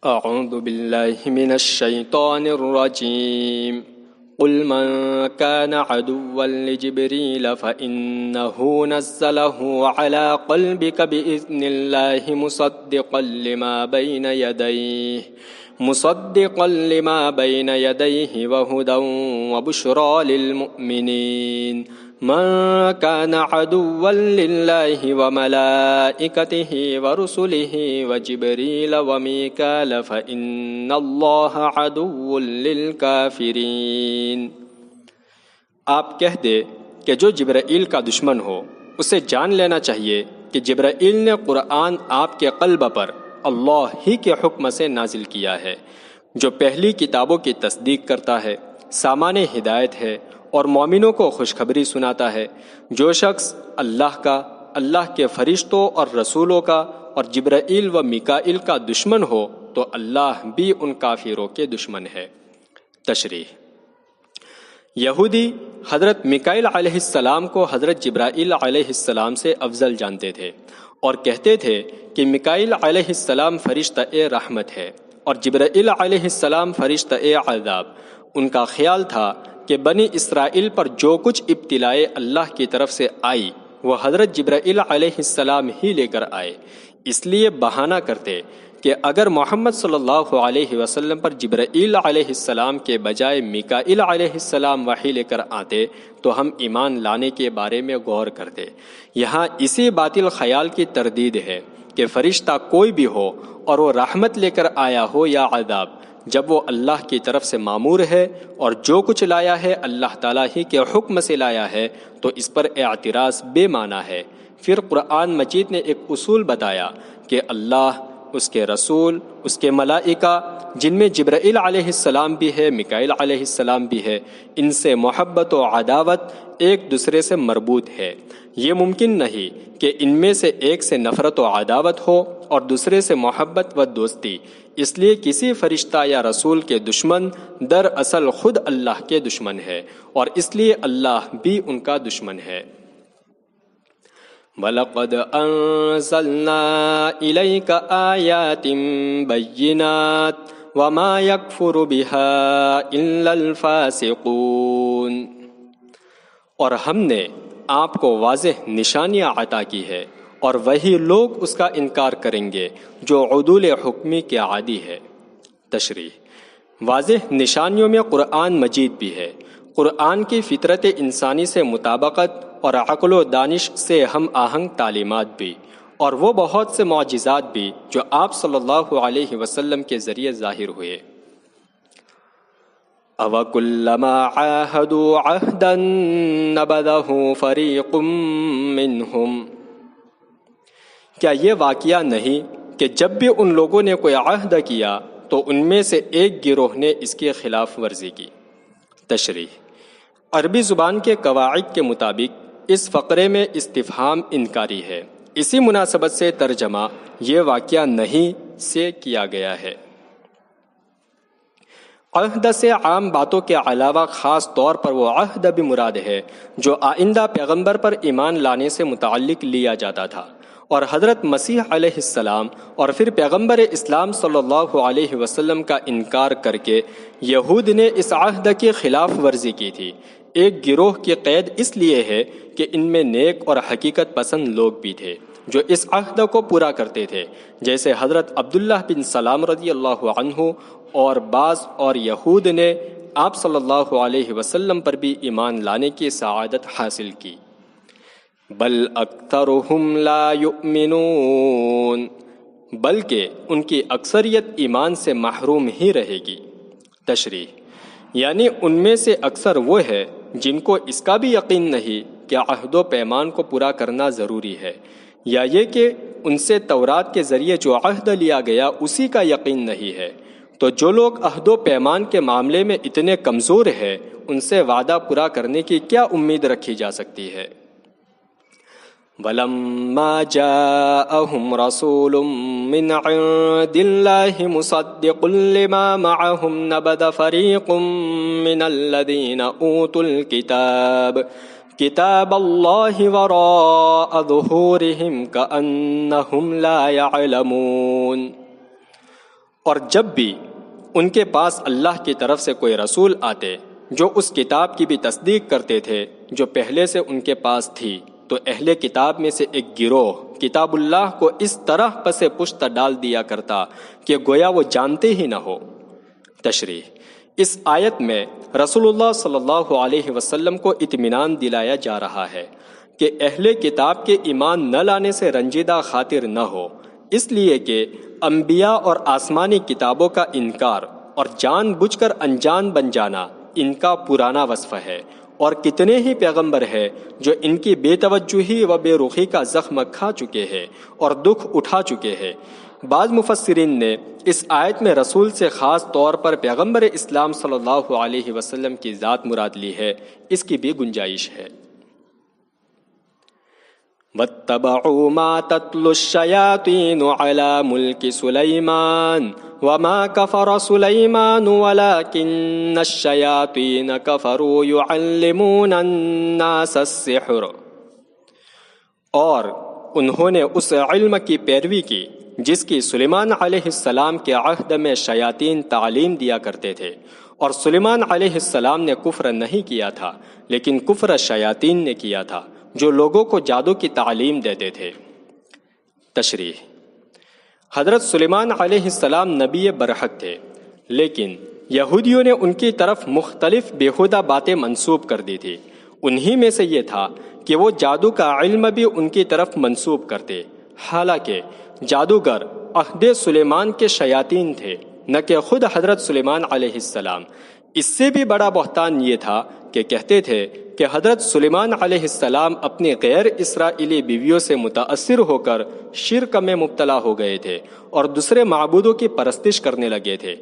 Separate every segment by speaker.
Speaker 1: اعوذ باللہ من الشیطان الرجیم قل من كان عدوا لجبريل فإنه نزله على قلبك بإذن الله مصدقا لما بين يديه وهدى وبشرى للمؤمنين من كان عدوا لله وملائكته ورسله وجبريل وميكال فإن الله عدو للكافرين۔ آپ کہہ دے کہ جو جبرائیل کا دشمن ہو اسے جان لینا چاہیے کہ جبرائیل نے قرآن آپ کے قلب پر اللہ ہی کے حکم سے نازل کیا ہے، جو پہلی کتابوں کی تصدیق کرتا ہے، سامان ہدایت ہے اور مومنوں کو خوشخبری سناتا ہے۔ جو شخص اللہ کا، اللہ کے فرشتوں اور رسولوں کا اور جبرائیل و میکائیل کا دشمن ہو تو اللہ بھی ان کافروں کے دشمن ہے۔ تشریح۔ یہودی حضرت میکائیل علیہ السلام کو حضرت جبرائیل علیہ السلام سے افضل جانتے تھے اور کہتے تھے کہ میکائیل علیہ السلام فرشتہ رحمت ہے اور جبرائیل علیہ السلام فرشتہ عذاب۔ ان کا خیال تھا کہ بنی اسرائیل پر جو کچھ ابتلائے اللہ کی طرف سے آئی وہ حضرت جبرائیل علیہ السلام ہی لے کر آئے، اس لیے بہانہ کرتے کہ اگر محمد صلی اللہ علیہ وسلم پر جبرائیل علیہ السلام کے بجائے میکائیل علیہ السلام وحی لے کر آتے تو ہم ایمان لانے کے بارے میں غور کرتے۔ یہاں اسی باطل خیال کی تردید ہے کہ فرشتہ کوئی بھی ہو اور وہ رحمت لے کر آیا ہو یا عذاب، جب وہ اللہ کی طرف سے مامور ہے اور جو کچھ لایا ہے اللہ تعالیٰ ہی کے حکم سے لایا ہے تو اس پر اعتراض بے معنی ہے۔ پھر قرآن مجید نے ایک اصول بتایا کہ اللہ، اس کے رسول، اس کے ملائکہ جن میں جبرائیل علیہ السلام بھی ہے، میکائیل علیہ السلام بھی ہے، ان سے محبت و عداوت ایک دوسرے سے مربوط ہے۔ یہ ممکن نہیں کہ ان میں سے ایک سے نفرت و عداوت ہو اور دوسرے سے محبت و دوستی، اس لیے کسی فرشتہ یا رسول کے دشمن دراصل خود اللہ کے دشمن ہے اور اس لیے اللہ بھی ان کا دشمن ہے۔ وَلَقَدْ أَنزَلْنَا إِلَيْكَ آيَاتٍ بَيِّنَاتٍ وَمَا يَكْفُرُ بِهَا إِلَّا الْفَاسِقُونَ۔ اور ہم نے آپ کو واضح نشانیاں عطا کی ہے اور وہی لوگ اس کا انکار کریں گے جو عدول حکمی کے عادی ہے۔ تشریح۔ واضح نشانیوں میں قرآن مجید بھی ہے، قرآن کی فطرت انسانی سے مطابقت اور عقل و دانش سے ہم آہنگ تعلیمات بھی، اور وہ بہت سے معجزات بھی جو آپ صلی اللہ علیہ وسلم کے ذریعے ظاہر ہوئے۔ أَوَكُلَّمَا عَاهَدُوا عَهْدًا نَبَذَهُ فَرِيقٌ مِّنْهُمْ۔ کیا یہ واقعہ نہیں کہ جب بھی ان لوگوں نے کوئی عہد کیا تو ان میں سے ایک گروہ نے اس کی خلاف ورزی کی۔ تشریح۔ عربی زبان کے قواعد کے مطابق اس فقرے میں استفہام انکاری ہے، اسی مناسبت سے ترجمہ یہ واقعہ نہیں سے کیا گیا ہے۔ عہد سے عام باتوں کے علاوہ خاص طور پر وہ عہد بھی مراد ہے جو آئندہ پیغمبر پر ایمان لانے سے متعلق لیا جاتا تھا، اور حضرت مسیح علیہ السلام اور پھر پیغمبر اسلام صلی اللہ علیہ وسلم کا انکار کر کے یہود نے اس عہد کی خلاف ورزی کی تھی۔ ایک گروہ کی قید اس لیے ہے کہ ان میں نیک اور حقیقت پسند لوگ بھی تھے جو اس عہد کو پورا کرتے تھے، جیسے حضرت عبداللہ بن سلام رضی اللہ عنہ اور بعض اور یہود نے آپ صلی اللہ علیہ وسلم پر بھی ایمان لانے کی سعادت حاصل کی۔ بل اکثرهم لا یؤمنون، بلکہ ان کی اکثریت ایمان سے محروم ہی رہے گی۔ تشریح۔ یعنی ان میں سے اکثر وہ ہے جن کو اس کا بھی یقین نہیں کہ عہد و پیمان کو پورا کرنا ضروری ہے، یا یہ کہ ان سے تورات کے ذریعے جو عہد لیا گیا اسی کا یقین نہیں ہے۔ تو جو لوگ عہد و پیمان کے معاملے میں اتنے کمزور ہیں ان سے وعدہ پورا کرنے کی کیا امید رکھی جا سکتی ہے؟ وَلَمَّا جَاءَهُمْ رَسُولٌ مِّنْ عِندِ اللَّهِ مُصَدِّقٌ لِّمَا مَعَهُمْ نَبَذَ فَرِيقٌ مِّنَ الَّذِينَ أُوتُوا الْكِتَابَ كِتَابَ اللَّهِ وَرَاءَ ظُهُورِهِمْ كَأَنَّهُمْ لَا يَعْلَمُونَ۔ اور جب بھی ان کے پاس اللہ کی طرف سے کوئی رسول آتے جو اس کتاب کی بھی تصدیق کرتے تھے جو پہلے سے ان کے پاس تھی، تو اہل کتاب میں سے ایک گروہ کتاب اللہ کو اس طرح پس پشت ڈال دیا کرتا کہ گویا وہ جانتے ہی نہ ہو۔ تشریح: اس آیت میں رسول اللہ صلی اللہ علیہ وسلم کو اطمینان دلایا جا رہا ہے کہ اہل کتاب کے ایمان نہ لانے سے رنجیدہ خاطر نہ ہو، اس لیے کہ انبیاء اور آسمانی کتابوں کا انکار اور جان بوجھ کر انجان بن جانا ان کا پرانا وصف ہے، اور کتنے ہی پیغمبر ہیں جو ان کی بے توجہی و بے رخی کا زخم کھا چکے ہیں اور دکھ اٹھا چکے ہیں۔ بعض مفسرین نے اس آیت میں رسول سے خاص طور پر پیغمبر اسلام صلی اللہ علیہ وسلم کی ذات مراد لی ہے، اس کی بھی گنجائش ہے۔ وَاتَّبَعُوا مَا تَتْلُو الشَّيَاطِينُ عَلَى مُلْكِ سُلَيْمَانَ وَمَا كَفَرَ سُلَيْمَانُ وَلَكِنَّ الشَّيَاطِينَ كَفَرُوا يُعَلِّمُونَ النَّاسَ السِّحْرَ، اور انہوں نے اس علم کی پیروی کی جس کی سلیمان علیہ السلام کے عہد میں شیاطین تعلیم دیا کرتے تھے، اور سلیمان علیہ السلام نے کفر نہیں کیا تھا لیکن کفر شیاطین نے کیا تھا جو لوگوں کو جادو کی تعلیم دیتے تھے۔ تشریح: حضرت سلیمان علیہ السلام نبی برحق تھے، لیکن یہودیوں نے ان کی طرف مختلف بیہودہ باتیں منسوب کر دی تھی۔ انہی میں سے یہ تھا کہ وہ جادو کا علم بھی ان کی طرف منسوب کرتے، حالانکہ جادوگر عہد سلیمان کے شیاطین تھے، نہ کہ خود حضرت سلیمان علیہ السلام۔ اس سے بھی بڑا بہتان یہ تھا کہ کہتے تھے کہ حضرت سلیمان علیہ السلام اپنی غیر اسرائیلی بیویوں سے متاثر ہو کر شرک میں مبتلا ہو گئے تھے اور دوسرے معبودوں کی پرستش کرنے لگے تھے۔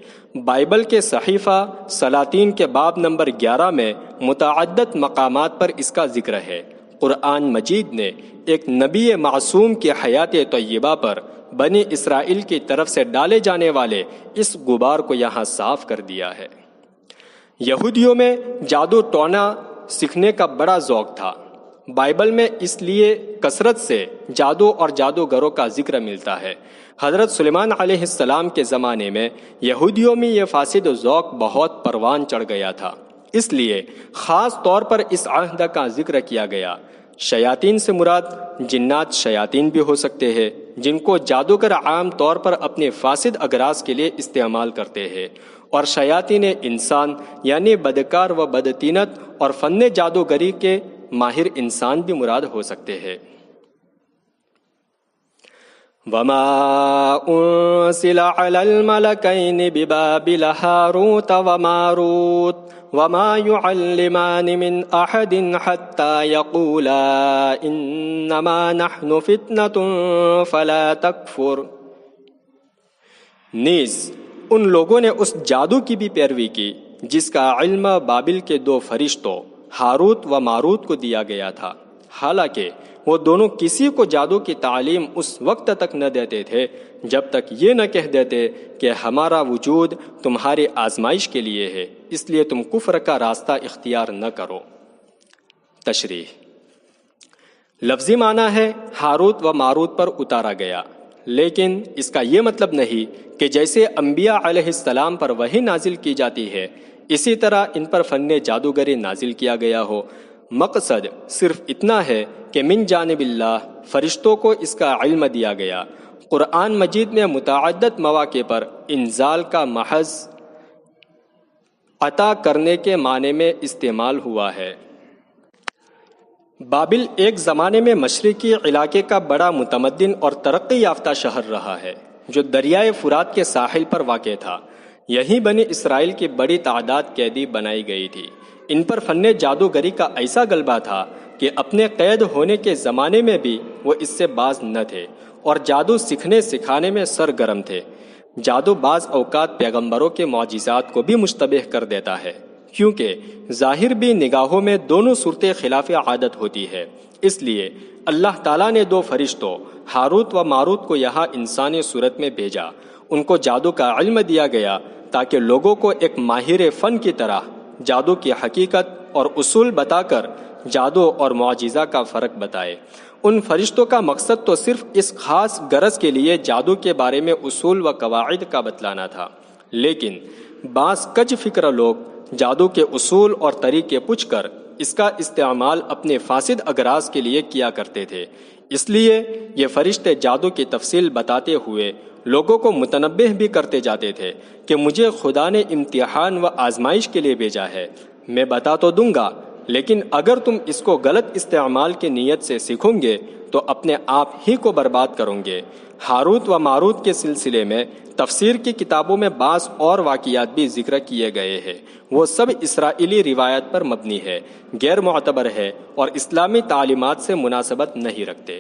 Speaker 1: بائبل کے صحیفہ سلاطین کے باب نمبر 11 میں متعدد مقامات پر اس کا ذکر ہے۔ قرآن مجید نے ایک نبی معصوم کی حیات طیبہ پر بنی اسرائیل کی طرف سے ڈالے جانے والے اس غبار کو یہاں صاف کر دیا ہے۔ یہودیوں میں جادو ٹونا سیکھنے کا بڑا ذوق تھا۔ بائبل میں اس لیے کثرت سے جادو اور جادوگروں کا ذکر ملتا ہے۔ حضرت سلیمان علیہ السلام کے زمانے میں یہودیوں میں یہ فاسد ذوق بہت پروان چڑھ گیا تھا، اس لیے خاص طور پر اس عہد کا ذکر کیا گیا۔ شیاطین سے مراد جنات شیاطین بھی ہو سکتے ہیں جن کو جادوگر عام طور پر اپنے فاسد اغراض کے لیے استعمال کرتے ہیں، اور شیاطین انسان یعنی بدکار و بدطینت اور فن جادوگری کے ماہر انسان بھی مراد ہو سکتے ہیں۔ وَمَا أُنزِلَ عَلَى الْمَلَكَيْنِ بِبَابِلَ هَارُوتَ وَمَارُوتَ وَمَا يُعَلِّمَانِ مِنْ أَحَدٍ حَتَّى يَقُولَا إِنَّمَا نَحْنُ فِتْنَةٌ فَلَا تَكْفُرْ۔ نیز ان لوگوں نے اس جادو کی بھی پیروی کی جس کا علم بابل کے 2 فرشتوں ہاروت و ماروت کو دیا گیا تھا، حالانکہ وہ دونوں کسی کو جادو کی تعلیم اس وقت تک نہ دیتے تھے جب تک یہ نہ کہہ دیتے کہ ہمارا وجود تمہاری آزمائش کے لیے ہے، اس لیے تم کفر کا راستہ اختیار نہ کرو۔ تشریح: لفظی معنی ہے ہاروت و ماروت پر اتارا گیا، لیکن اس کا یہ مطلب نہیں کہ جیسے انبیاء علیہ السلام پر وحی نازل کی جاتی ہے اسی طرح ان پر فن جادوگری نازل کیا گیا ہو۔ مقصد صرف اتنا ہے کہ من جانب اللہ فرشتوں کو اس کا علم دیا گیا۔ قرآن مجید میں متعدد مواقع پر انزال کا محض عطا کرنے کے معنی میں استعمال ہوا ہے۔ بابل ایک زمانے میں مشرقی علاقے کا بڑا متمدن اور ترقی یافتہ شہر رہا ہے جو دریائے فرات کے ساحل پر واقع تھا۔ یہیں بنی اسرائیل کی بڑی تعداد قیدی بنائی گئی تھی۔ ان پر فن جادوگری کا ایسا غلبہ تھا کہ اپنے قید ہونے کے زمانے میں بھی وہ اس سے باز نہ تھے اور جادو سیکھنے سکھانے میں سرگرم تھے۔ جادو بعض اوقات پیغمبروں کے معجزات کو بھی مشتبہ کر دیتا ہے، کیونکہ ظاہر بھی نگاہوں میں دونوں صورتیں خلاف عادت ہوتی ہے۔ اس لیے اللہ تعالیٰ نے 2 فرشتوں ہاروت و ماروت کو یہاں انسانی صورت میں بھیجا۔ ان کو جادو کا علم دیا گیا تاکہ لوگوں کو ایک ماہر فن کی طرح جادو کی حقیقت اور اصول بتا کر جادو اور معجزہ کا فرق بتائے۔ ان فرشتوں کا مقصد تو صرف اس خاص غرض کے لیے جادو کے بارے میں اصول و قواعد کا بتلانا تھا، لیکن بعض کج فکر لوگ جادو کے اصول اور طریقے پوچھ کر اس کا استعمال اپنے فاسد اغراض کے لیے کیا کرتے تھے۔ اس لیے یہ فرشتے جادو کی تفصیل بتاتے ہوئے لوگوں کو متنبہ بھی کرتے جاتے تھے کہ مجھے خدا نے امتحان و آزمائش کے لیے بھیجا ہے، میں بتا تو دوں گا، لیکن اگر تم اس کو غلط استعمال کی نیت سے سیکھو گے تو اپنے آپ ہی کو برباد کرو گے۔ ہاروت و ماروت کے سلسلے میں تفسیر کی کتابوں میں بعض اور واقعات بھی ذکر کیے گئے ہیں، وہ سب اسرائیلی روایت پر مبنی ہے، غیر معتبر ہے اور اسلامی تعلیمات سے مناسبت نہیں رکھتے۔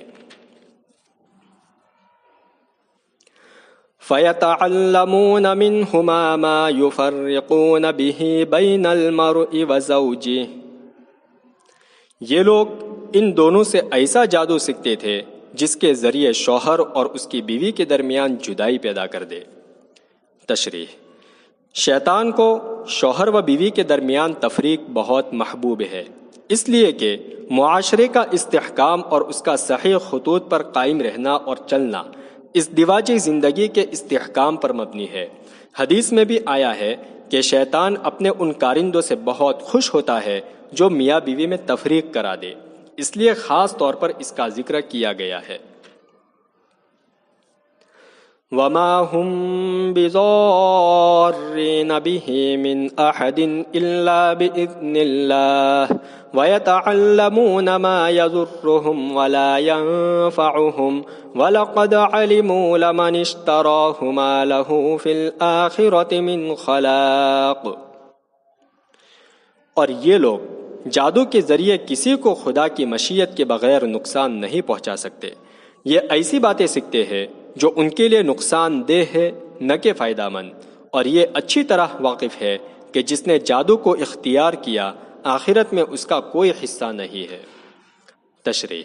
Speaker 1: فَيَتَعَلَّمُونَ مِنْهُمَا مَا يُفَرِّقُونَ بِهِ بَيْنَ الْمَرْءِ وَزَوْجِهِ۔ یہ لوگ ان دونوں سے ایسا جادو سیکھتے تھے جس کے ذریعے شوہر اور اس کی بیوی کے درمیان جدائی پیدا کر دے۔ تشریح: شیطان کو شوہر و بیوی کے درمیان تفریق بہت محبوب ہے، اس لیے کہ معاشرے کا استحکام اور اس کا صحیح خطوط پر قائم رہنا اور چلنا اس دواجی زندگی کے استحکام پر مبنی ہے۔ حدیث میں بھی آیا ہے کہ شیطان اپنے ان کارندوں سے بہت خوش ہوتا ہے جو میاں بیوی میں تفریق کرا دے، اس لیے خاص طور پر اس کا ذکر کیا گیا ہے۔ وَمَا هُمْ بِضَارِّينَ بِهِ مِنْ أَحَدٍ إِلَّا بِإِذْنِ اللَّهِ وَيَتَعَلَّمُونَ مَا يَضُرُّهُمْ وَلَا يَنفَعُهُمْ وَلَقَدْ عَلِمُوا لَمَنِ اشْتَرَاهُ مَا لَهُ فِي الْآخِرَةِ مِنْ خَلَاقٍ۔ اور یہ لوگ جادو کے ذریعے کسی کو خدا کی مشیت کے بغیر نقصان نہیں پہنچا سکتے۔ یہ ایسی باتیں سیکھتے ہیں جو ان کے لیے نقصان دہ ہے نہ کہ فائدہ مند، اور یہ اچھی طرح واقف ہے کہ جس نے جادو کو اختیار کیا آخرت میں اس کا کوئی حصہ نہیں ہے۔ تشریح: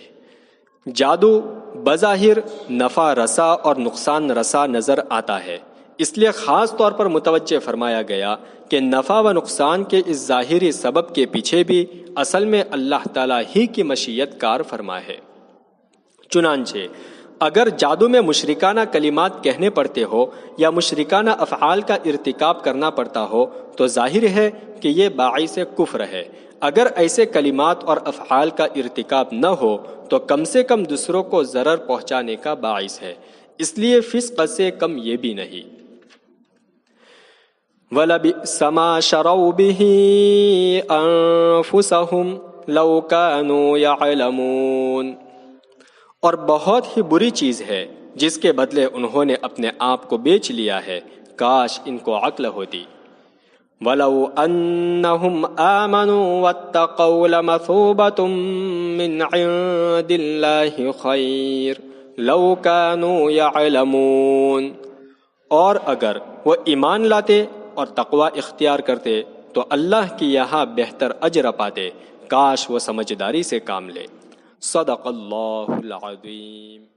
Speaker 1: جادو بظاہر نفع رسا اور نقصان رسا نظر آتا ہے، اس لیے خاص طور پر متوجہ فرمایا گیا کہ نفع و نقصان کے اس ظاہری سبب کے پیچھے بھی اصل میں اللہ تعالیٰ ہی کی مشیت کار فرما ہے۔ چنانچہ اگر جادو میں مشرکانہ کلمات کہنے پڑتے ہو یا مشرکانہ افعال کا ارتکاب کرنا پڑتا ہو تو ظاہر ہے کہ یہ باعث کفر ہے۔ اگر ایسے کلمات اور افعال کا ارتکاب نہ ہو تو کم سے کم دوسروں کو ضرر پہنچانے کا باعث ہے، اس لیے فسق سے کم یہ بھی نہیں۔ وَلَبِئْسَ مَا شَرَوْا بِهِ أَنفُسَهُمْ لَوْ كَانُوا يَعْلَمُونَ۔ اور بہت ہی بری چیز ہے جس کے بدلے انہوں نے اپنے آپ کو بیچ لیا ہے، کاش ان کو عقل ہوتی۔ وَلَوْ أَنَّهُمْ آمَنُوا وَاتَّقَوْا لَمَثُوبَةٌ مِّنْ عِندِ اللَّهِ خَيْرٌ لَوْ كَانُوا يَعْلَمُونَ۔ اور اگر وہ ایمان لاتے اور تقوی اختیار کرتے تو اللہ کی یہاں بہتر اجر پاتے، کاش وہ سمجھداری سے کام لے۔ صدق اللہ العظیم۔